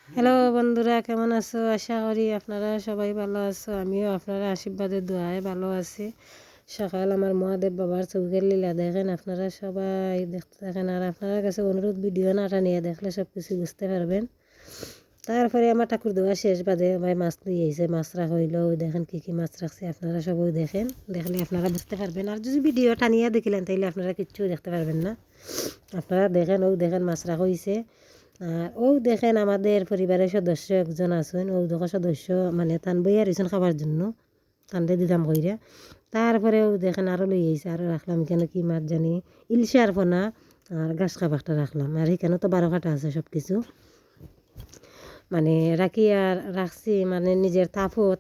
Hello বন্ধুরা, কেমন আছো? আশা করি আপনারা সবাই ভালো আছো। আমিও আপনারা আশীর্বাদের দোয়ায় ভালো আছি। সকাল আমার মহাদেব বাবার চৌকের লীলা দেখেন, আপনারা সবাই দেখতে থাকেন। আর আপনার কাছে অনুরোধ, ভিডিও নাটা নিয়ে দেখলে সব কিছু বুঝতে পারবেন। তারপরে আমার ঠাকুর দেওয়া শেষ বাদে ভাই মাছ নিয়ে এসে মাছ রাখা হইলো। ওই দেখেন কী কী মাছ রাখছে, আপনারা সবাই দেখেন, দেখলে আপনারা বুঝতে পারবেন। আর যদি ভিডিও টানিয়ে দেখিলেন তাইলে আপনারা কিচ্ছু দেখতে পারবেন না। আপনারা দেখেন, ও দেখেন মাছ রাখা হয়েছে। আর ও দেখেন আমাদের পরিবারের সদস্য একজন আছেন, ও দেখো সদস্য মানে তান বইয়া রয়েছেন খাবার জন্য, তানরে দিলাম কইরা। তারপরে ও দেখেন আরও লই আইছে, আরও রাখলাম এখানে কি মাছ জানি, ইলশার ফোনা আর গাছ খাবারটা রাখলাম। আর এখানে তো 12 কাটা আছে সব কিছু, মানে রাখি আর রাখছি, মানে নিজের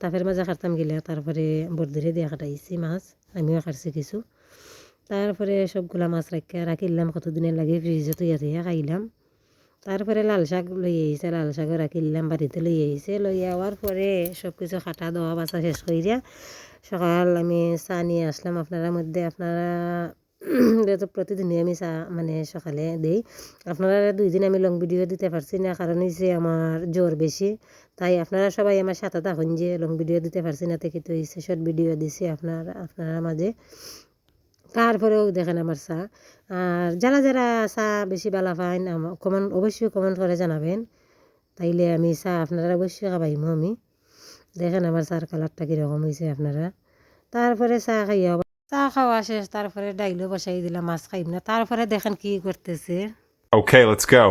তাপের মাঝে কাটতাম গেলে। তারপরে বর্দিরে দিয়ে কাটাইছি মাছ, আমিও কাটছি কিছু। তারপরে সবগুলা মাছ রাখিলাম, কতদিনের লাগে ফ্রিজে তৈয়া তৈয়া খাইলাম। তারপরে লাল শাক লই আইছে, লাল শাকও রাখিলাম, বাড়িতে লই আইছে। লই আওয়ার পরে সব কিছু কাটা দেওয়া বাছা শেষ করিয়া সকাল আমি চা নিয়ে আসলাম আপনারা মধ্যে। আপনারা তো প্রতিদিনই আমি চা মানে সকালে দিই। আপনারা 2 দিন আমি লং ভিডিও দিতে পারছি না, কারণ হচ্ছে আমার জ্বর বেশি। তাই আপনারা সবাই আমার সাথে থাকুন, যে লং ভিডিও দিতে পারছি না থেকে তো হয়েছে শর্ট ভিডিও দিছি আপনারা মাঝে। তারপরেও দেখেন আমার চা। আর যারা যারা চা বেশি ভালো পান অবশ্যই কমেন্ট করে জানাবেন, তাইলে আমি চা আপনারা অবশ্যই খাবাইমো আমি। দেখেন আমার চার কালারটা কীরকম হয়েছে আপনারা। তারপরে চা খাওয়া শেষ, তারপরে ডাইলও বসাই দিলাম, মাছ খাইব না। তারপরে দেখেন কি করতেছে। Okay, let's go.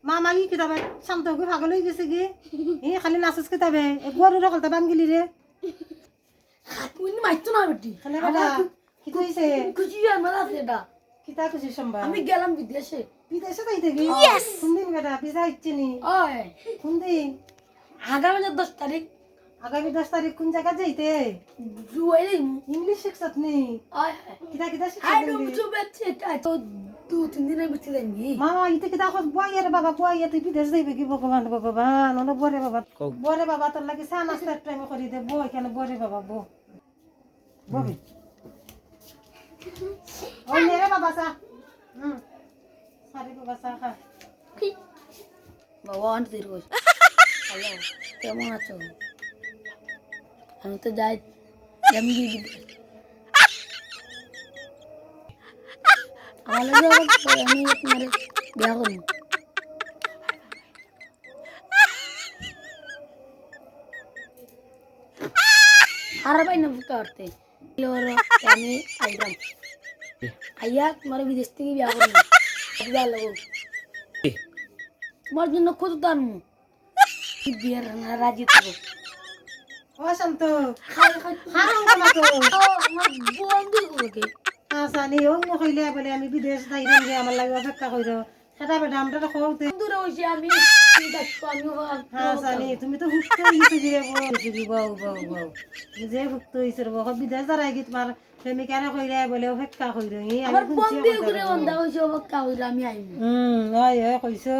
মামা কি কিতাবে শান্ত করে পাগল হয়ে গেছে কি? খালি নাচস কিতাবে গরুর কলতা বাম গেলি রে। তুমি মাইতো না বেটি খালি বেটা কি কইছে? খুশি আমার আছে এটা কিতা খুশি সম্ভব? আমি গেলাম বিদেশে বিদেশে যাইতে কি? কোন দিন বেটা ভিসা ইচ্ছে নি? ওই কোন দিন? আগামী 10 তারিখ আগামী 10 তারিখ কোন জায়গা যাইতে? জুয়াই ইংলিশ শিখছত নি? ওই কিতা কিতা আই শিখছত ডোন্ট নি? টু বেচে তো 2-3 দিনের ভিতরে যাইনি মামা ইতে কিতা কস বইয়ারে বাবা, বইয়া তুই বিদেশ যাইবে কি? ভগবান ভগবান, ওনো বরে বাবা, বরে বাবা তোর লাগি চা নাস্তার টাইম করি দে। বই কেন বরে বাবা ববি ওই নে রে বাবা চা। সারি বাবা চা খা। বাবা আন্টি রোজ হ্যালো কেমন আছো? আমি তো যাই আমি বিদেশ আমার লাগে আমি তোমার বিয়া করব আর ভাই না করতে আমি আইলাম আইয়া তোমার বিদেশ থেকে বিয়া করব বিয়া লাগো তোমার জন্য কত দাম বিয়ার রাজি থাকো ও শান্ত খাই খাই হারাম কমা তো। আমার বন্ধু ওকে জানি ও কইলে বলে আমি বিদেশ যাইলাম যে আমার লাগে অপেক্ষা কইর। সেটা বেটা আমরা তো কওতে। দূরে হইছে আমি দেখো আমি জানি তুমি তো হুক্ত হইছে গিরে বউ যে হুক্ত হইছে রে বউ বিদেশ যারাই কি তোমার প্রেমিকারে কইলে বলে অপেক্ষা কইর। আমার বন্ধু করে বন্ধা হইছে অবকা হইলো আমি আইনি ওই কইছো